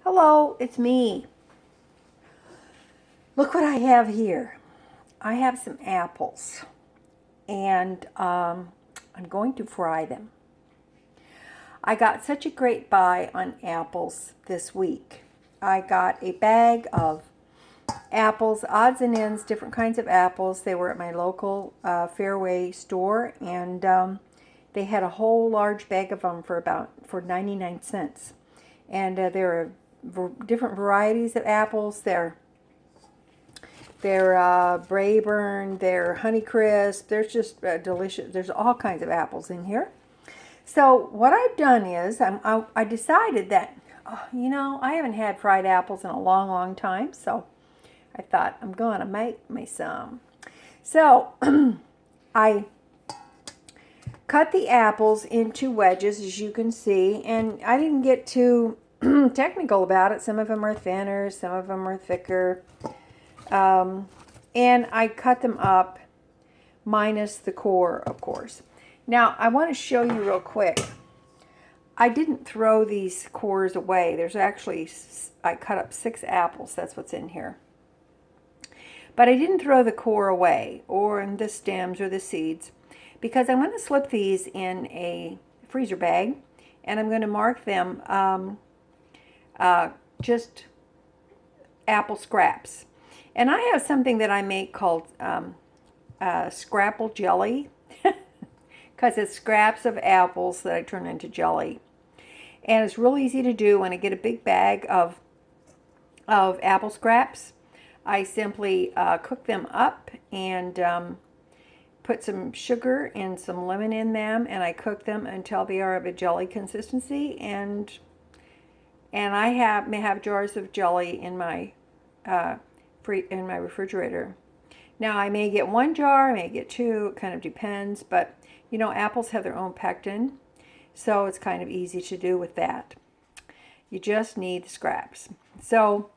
Hello, it's me. Look what I have here. I have some apples and I'm going to fry them. I got such a great buy on apples this week. I got a bag of apples, odds and ends, different kinds of apples. They were at my local Fairway store, and they had a whole large bag of them for 99 cents. And there are different varieties of apples. They're Braeburn, they're Honeycrisp. There's just delicious. There's all kinds of apples in here. So what I've done is I decided that, I haven't had fried apples in a long, long time. So I thought I'm going to make me some. So I cut the apples into wedges, as you can see. And I didn't get too technical about it. Some of them are thinner, some of them are thicker. And I cut them up minus the core, of course. Now, I want to show you real quick. I didn't throw these cores away. There's actually, I cut up 6 apples. That's what's in here. But I didn't throw the core away, or in the stems or the seeds, because I'm going to slip these in a freezer bag, and I'm going to mark them just apple scraps. And I have something that I make called scrapple jelly, because it's scraps of apples that I turn into jelly. And it's real easy to do. When I get a big bag of apple scraps, I simply cook them up and put some sugar and some lemon in them, and I cook them until they are of a jelly consistency. And I may have jars of jelly in my refrigerator. Now, I may get 1 jar, I may get 2, it kind of depends, but apples have their own pectin, so it's kind of easy to do with that. You just need the scraps. So,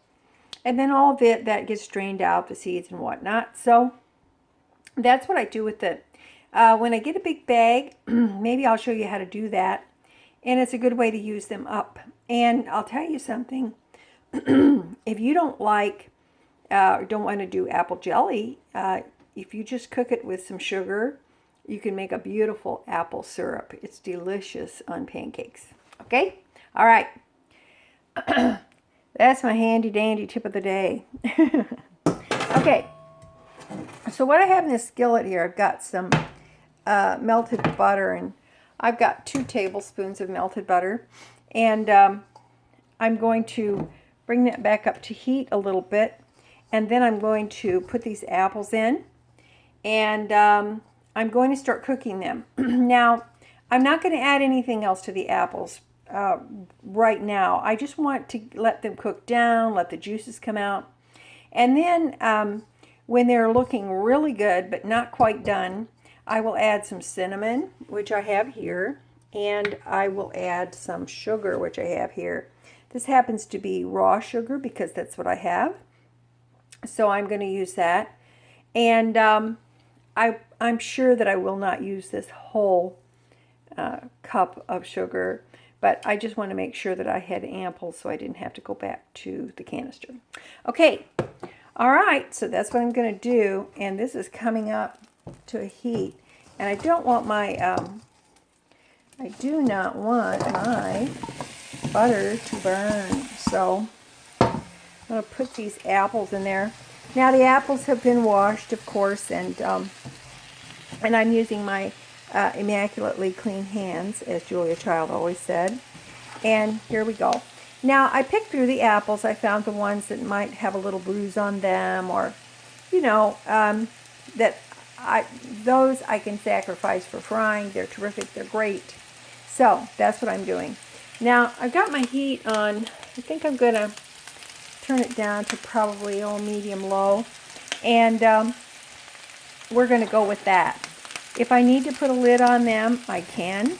and then all of it, that gets strained out, the seeds and whatnot. So, that's what I do with it. When I get a big bag, maybe I'll show you how to do that, and it's a good way to use them up. And I'll tell you something, if you don't like or don't want to do apple jelly, if you just cook it with some sugar, you can make a beautiful apple syrup. It's delicious on pancakes. Okay? All right. That's my handy dandy tip of the day. Okay. So what I have in this skillet here, I've got some melted butter, and I've got 2 tablespoons of melted butter. And I'm going to bring that back up to heat a little bit. And then I'm going to put these apples in, and I'm going to start cooking them. Now, I'm not going to add anything else to the apples right now. I just want to let them cook down, let the juices come out. And then when they're looking really good but not quite done, I will add some cinnamon, which I have here, and I will add some sugar, which I have here. This happens to be raw sugar because that's what I have. So I'm going to use that. And I'm sure that I will not use this whole cup of sugar, but I just want to make sure that I had ample so I didn't have to go back to the canister. Okay, all right, so that's what I'm going to do, and this is coming up to a heat, and I don't want my, I do not want my butter to burn, so I'm going to put these apples in there. Now the apples have been washed, of course, and I'm using my immaculately clean hands, as Julia Child always said. And here we go. Now I picked through the apples. I found the ones that might have a little bruise on them, or those I can sacrifice for frying. They're terrific. They're great. So that's what I'm doing. Now I've got my heat on. I think I'm going to turn it down to probably medium low, and we're going to go with that. If I need to put a lid on them, I can,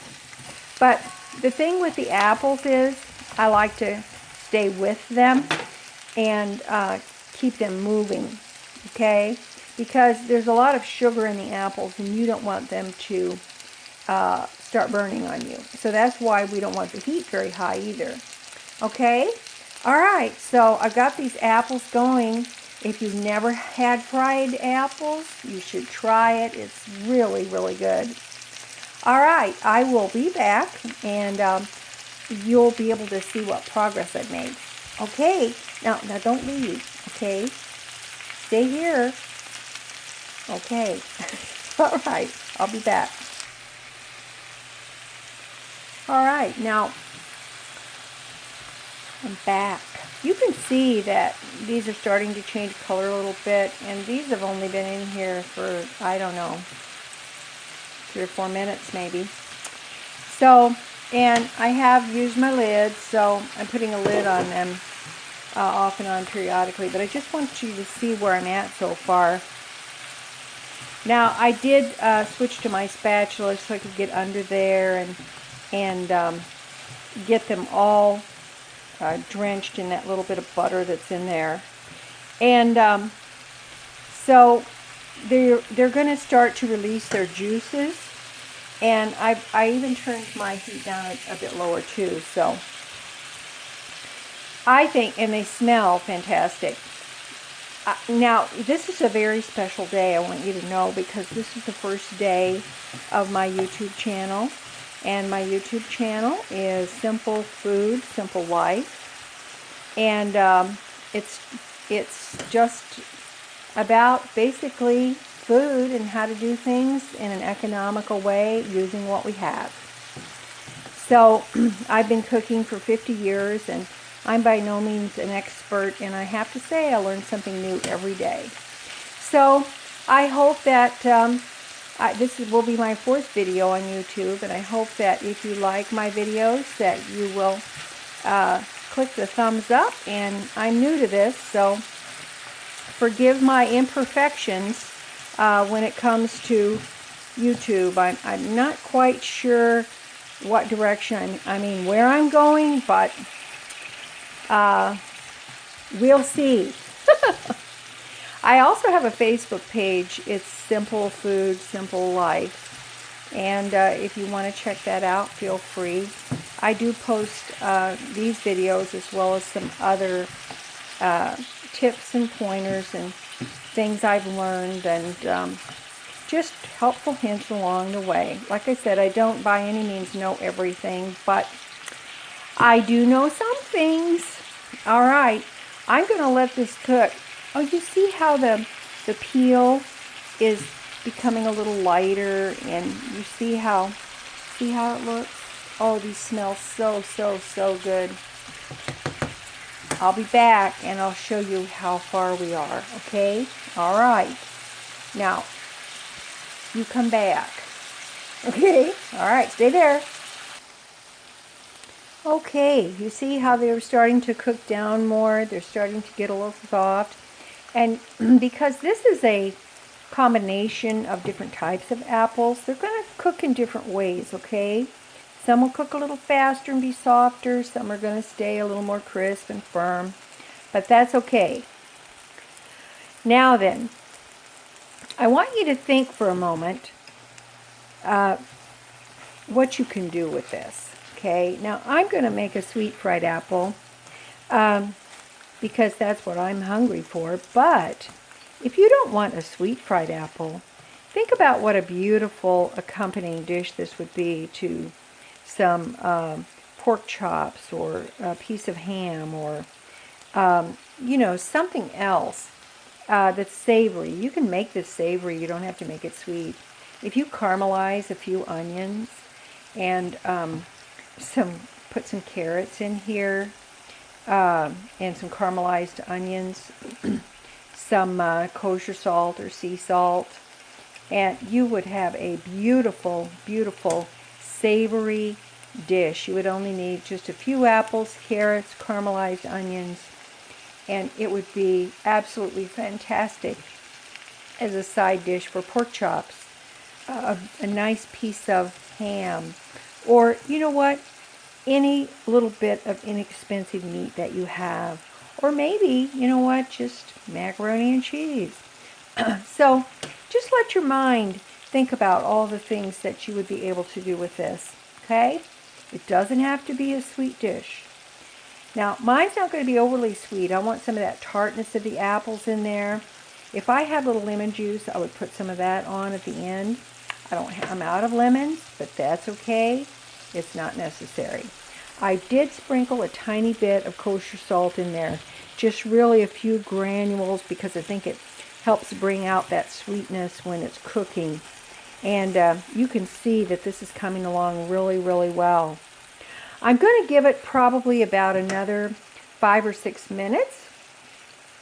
but the thing with the apples is I like to stay with them and keep them moving, okay, because there's a lot of sugar in the apples and you don't want them to start burning on you. So that's why we don't want the heat very high either. Okay, All right, so I've got these apples going. If you've never had fried apples, you should try it. It's really, really good. All right, I will be back, and you'll be able to see what progress I've made. Okay, now don't leave, okay? Stay here. Okay. All right, I'll be back. All right, now I'm back. You can see that these are starting to change color a little bit, and these have only been in here for, I don't know, 3 or 4 minutes maybe. So, and I have used my lid, so I'm putting a lid on them off and on periodically, but I just want you to see where I'm at so far. Now, I did switch to my spatula so I could get under there and get them all drenched in that little bit of butter that's in there. And so they're going to start to release their juices. And I even turned my heat down a bit lower too. So I think, and they smell fantastic. Now, this is a very special day, I want you to know, because this is the first day of my YouTube channel. And my YouTube channel is Simple Food, Simple Life. And it's just about basically food and how to do things in an economical way using what we have. So I've been cooking for 50 years, and I'm by no means an expert, and I have to say I learn something new every day. So I hope that this will be my 4th video on YouTube, and I hope that if you like my videos that you will click the thumbs up. And I'm new to this, so forgive my imperfections when it comes to YouTube. I'm not quite sure what direction, where I'm going, but we'll see. I also have a Facebook page. It's Simple Food, Simple Life. And if you want to check that out, feel free. I do post these videos as well as some other tips and pointers and things I've learned, and just helpful hints along the way. Like I said, I don't by any means know everything, but I do know some things. All right, I'm going to let this cook. Oh, you see how the peel is becoming a little lighter, and you see how it looks? Oh, these smell so good. I'll be back and I'll show you how far we are, okay? All right. Now, you come back. Okay? All right, stay there. Okay, you see how they're starting to cook down more? They're starting to get a little soft. And because this is a combination of different types of apples, they're going to cook in different ways, okay? Some will cook a little faster and be softer. Some are going to stay a little more crisp and firm. But that's okay. Now then, I want you to think for a moment what you can do with this. Okay, now I'm going to make a sweet fried apple because that's what I'm hungry for. But if you don't want a sweet fried apple, think about what a beautiful accompanying dish this would be to some pork chops or a piece of ham, or something else that's savory. You can make this savory. You don't have to make it sweet. If you caramelize a few onions and put some carrots in here, and some caramelized onions, some kosher salt or sea salt, and you would have a beautiful, beautiful savory dish. You would only need just a few apples, carrots, caramelized onions, and it would be absolutely fantastic as a side dish for pork chops. A nice piece of ham, or you know what, any little bit of inexpensive meat that you have, or maybe, you know what, just macaroni and cheese. So just let your mind think about all the things that you would be able to do with this, okay? It doesn't have to be a sweet dish. Now, mine's not going to be overly sweet. I want some of that tartness of the apples in there. If I had a little lemon juice, I would put some of that on at the end. I'm out of lemons, but that's okay. It's not necessary. I did sprinkle a tiny bit of kosher salt in there. Just really a few granules because I think it helps bring out that sweetness when it's cooking. And you can see that this is coming along really, really well. I'm going to give it probably about another 5 or 6 minutes.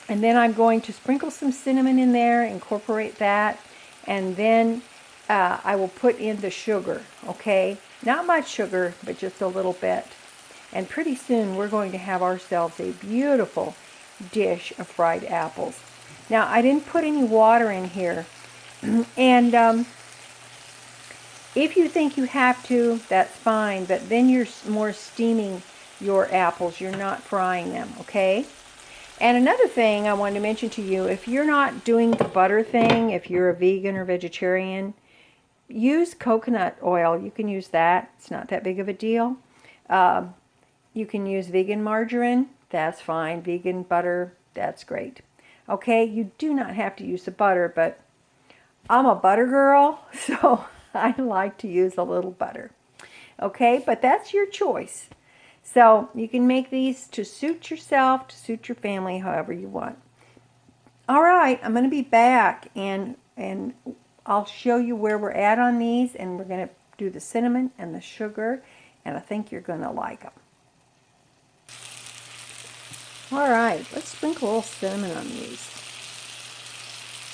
And then I'm going to sprinkle some cinnamon in there, incorporate that, and then I will put in the sugar, okay? Not much sugar, but just a little bit. And pretty soon we're going to have ourselves a beautiful dish of fried apples. Now, I didn't put any water in here. And if you think you have to, that's fine, but then you're more steaming your apples. You're not frying them, okay? And another thing I wanted to mention to you, if you're not doing the butter thing, if you're a vegan or vegetarian, use coconut oil. You can use that. It's not that big of a deal. You can use vegan margarine. That's fine. Vegan butter, that's great. Okay, you do not have to use the butter, but I'm a butter girl, so I like to use a little butter. Okay, but that's your choice. So you can make these to suit yourself, to suit your family, however you want. All right, I'm going to be back and I'll show you where we're at on these, and we're going to do the cinnamon and the sugar, and I think you're going to like them. All right, let's sprinkle a little cinnamon on these.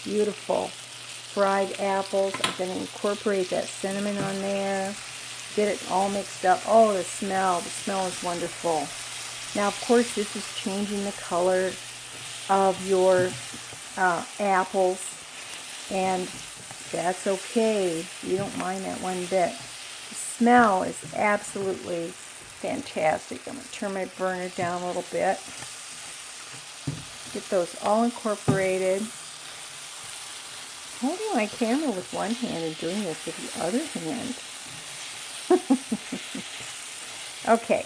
Beautiful fried apples. I'm going to incorporate that cinnamon on there. Get it all mixed up. Oh, the smell is wonderful. Now, of course, this is changing the color of your apples, and that's okay. You don't mind that one bit. The smell is absolutely fantastic. I'm going to turn my burner down a little bit. Get those all incorporated. Holding my camera with one hand and doing this with the other hand. Okay.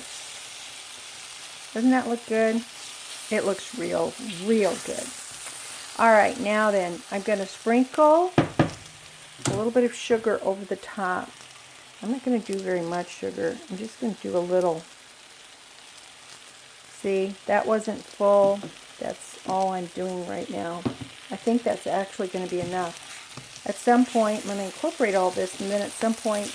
Doesn't that look good? It looks real good. All right, now then, I'm going to sprinkle a little bit of sugar over the top. I'm not going to do very much sugar. I'm just going to do a little. See, that wasn't full. That's all I'm doing right now. I think that's actually going to be enough. At some point, I'm going to incorporate all this, and then at some point,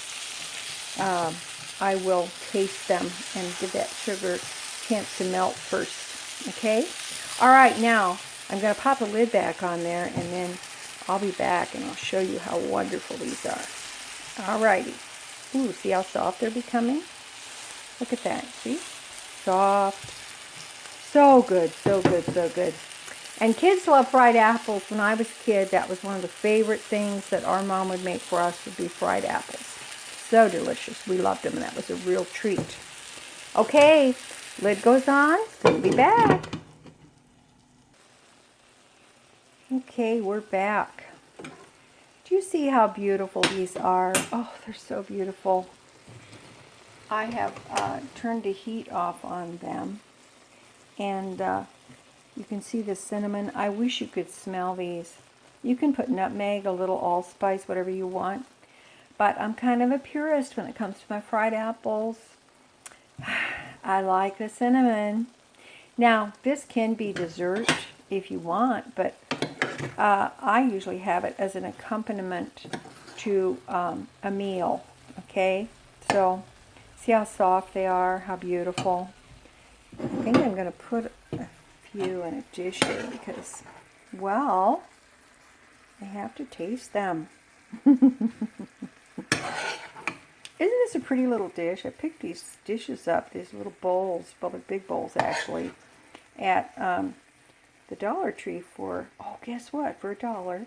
I will taste them and give that sugar a chance to melt first. Okay? All right, now I'm going to pop the lid back on there, and then I'll be back and I'll show you how wonderful these are. All righty. Ooh, see how soft they're becoming? Look at that. See? Soft. So good, so good, so good. And kids love fried apples. When I was a kid, that was one of the favorite things that our mom would make for us would be fried apples. So delicious. We loved them, and that was a real treat. Okay, lid goes on. We'll be back. Okay, we're back. Do you see how beautiful these are? Oh, they're so beautiful. I have turned the heat off on them, and you can see the cinnamon. I wish you could smell these. You can put nutmeg, a little allspice, whatever you want. But I'm kind of a purist when it comes to my fried apples. I like the cinnamon. Now, this can be dessert if you want, but I usually have it as an accompaniment to a meal, okay? So, see how soft they are, how beautiful. I think I'm going to put a few in a dish here because, well, I have to taste them. Isn't this a pretty little dish? I picked these dishes up, these little bowls, well, they're big bowls actually, at the Dollar Tree for, oh, guess what, for $1.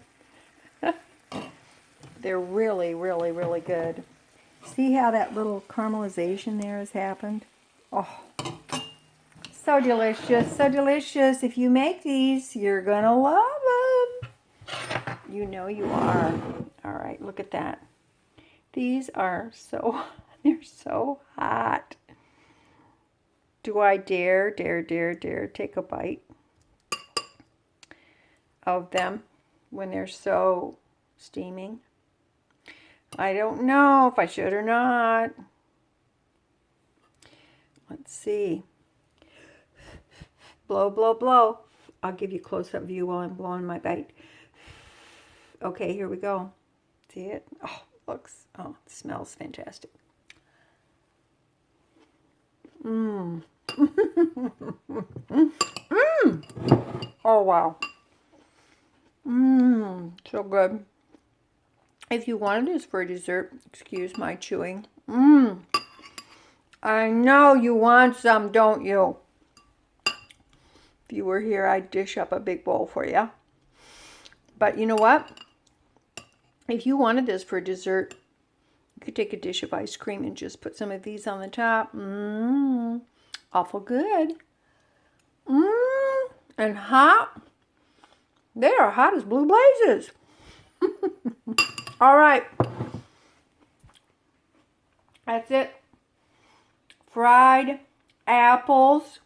They're really, really, really good. See how that little caramelization there has happened? Oh, so delicious, so delicious. If you make these, you're going to love them. You know you are. All right, look at that. These are so, they're so hot. Do I dare take a bite of them when they're so steaming? I don't know if I should or not. Let's see. Blow, blow, blow. I'll give you a close-up view while I'm blowing my bite. Okay, here we go. See it? Oh, it smells fantastic. Mmm. Mmm. Oh, wow. Mmm. So good. If you wanted this for dessert, excuse my chewing. Mmm. I know you want some, don't you? If you were here, I'd dish up a big bowl for you. But you know what? If you wanted this for dessert, you could take a dish of ice cream and just put some of these on the top. Mmm. Awful good. Mmm. And hot. They are hot as blue blazes. All right. That's it. Fried apples.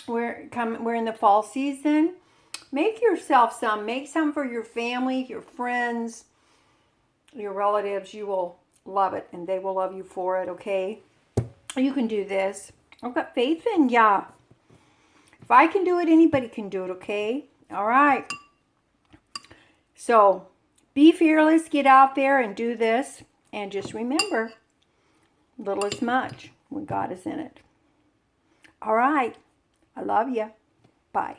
We're in the fall season. Make yourself some. Make some for your family, your friends, your relatives. You will love it, and they will love you for it, okay? You can do this. I've got faith in ya. If I can do it, anybody can do it, okay? All right. So, be fearless. Get out there and do this. And just remember, little is much when God is in it. All right. I love you. Bye.